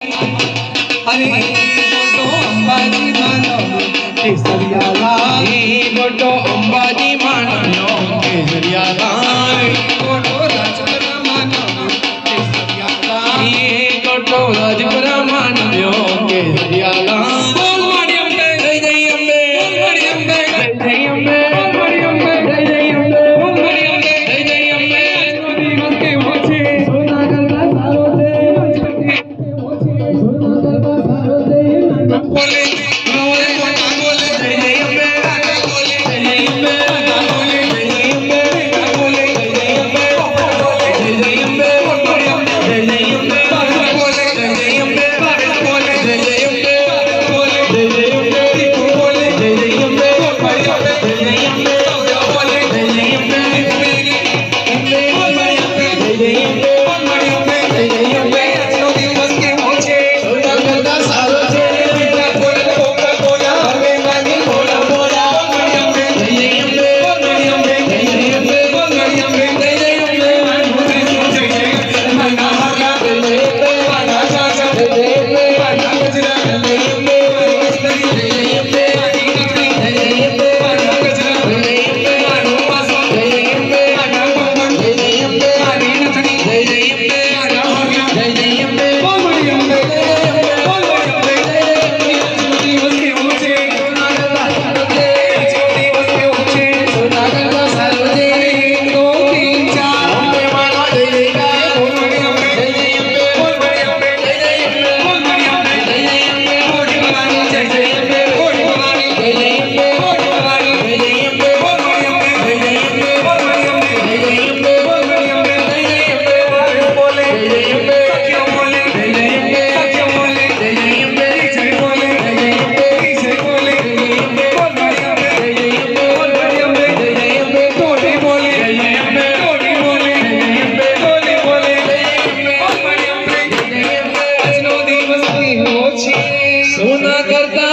अरे बोलो अंबाजी मानो केसरिया लाल, बोलो अंबाजी मानो केसरिया लाल, बोलो राजपुरा मानो केसरिया लाल, बोलो राजपुरा मानो केसरिया लाल। बोल मारी अम्बे जय जय अम्बे, बोल मारी अम्बे जय जय अम्बे, बोल मारी अम्बे जय जय अम्बे, बोल मारी अम्बे जय जय अम्बे। दिवस के मोचे सोना गंगा सारो दे, सोना गंगा सारो दे, बोले बोले बोले जय जय अम्बे, बोले जय जय अम्बे, बोले जय जय अम्बे, बोले जय जय अम्बे, जय जय अम्बे, बोल मारी अम्बे जय जय अम्बे, बोले जय जय अम्बे, बोले जय जय अम्बे, बोले जय जय अम्बे, बोले जय जय अम्बे, बोल मारी अम्बे जय जय अम्बे, बोले जय जय अम्बे, अम्बे बोल मारी अम्बे जय जय अम्बे, बोल मारी अम्बे जय जय अम्बे। આજનો દિવસ કે મોचे सोना गंगा सारो छे, बोला बोला बोला हमें मानी बोला बोला, बोल मारी अम्बे जय जय अम्बे, बोल मारी अम्बे जय जय अम्बे, बोल मारी अम्बे जय जय अम्बे, मुझे सोचे मना हरा जय जय अम्बे, मना चाचा जय जय अम्बे, मना गजरा जय जय अम्बे, जय जय अम्बे, जय जय अम्बे, मना गजरा जय जय अम्बे, मना पासा जय जय अम्बे, मना बंधन जय जय अम्बे, मारी नथनी जय जय अम्बे, मना हरा जय जय अम्बे, बोल मारी अम्बे जय जय अम्बे, बोल मारी अम्बे जय जय अम्बे। આજનો દિવસ કે મોचे सोना गंगा सारो छे, આજનો દિવસ કે મોचे सोना गंगा सारो छे, 1 2 3 4 अम्बे मानो जय जयकार, बोल मारी अम्बे जय जय अम्बे, बोल मारी अम्बे जय जय अम्बे, बोल मारी अम्बे जय जय अम्बे, कोटी भवानी जय जय अम्बे कोटी भवानी जय जय अम्बे, कोटी भवानी जय जय अम्बे, बोल मारी अम्बे जय जय अम्बे, बोल मारी अम्बे जय जय अम्बे, बोल मारी अम्बे जय जय अम्बे, बोले जय जय अम्बे, सखियों बोले जय जय अम्बे, सखियों बोले जय जय अम्बे, जय बोले जय जय अम्बे, जय बोले जय जय अम्बे, बोल मारी अम्बे जय जय अम्बे, बोल मारी अम्बे जय जय अम्बे, कोटी बोले जय जय अम्बे, कोटी बोले जय जय अम्बे, कोटी बोले जय जय अम्बे, बोल मारी अम्बे जय जय अम्बे। આજનો દિવસ કે મોचे सोना करता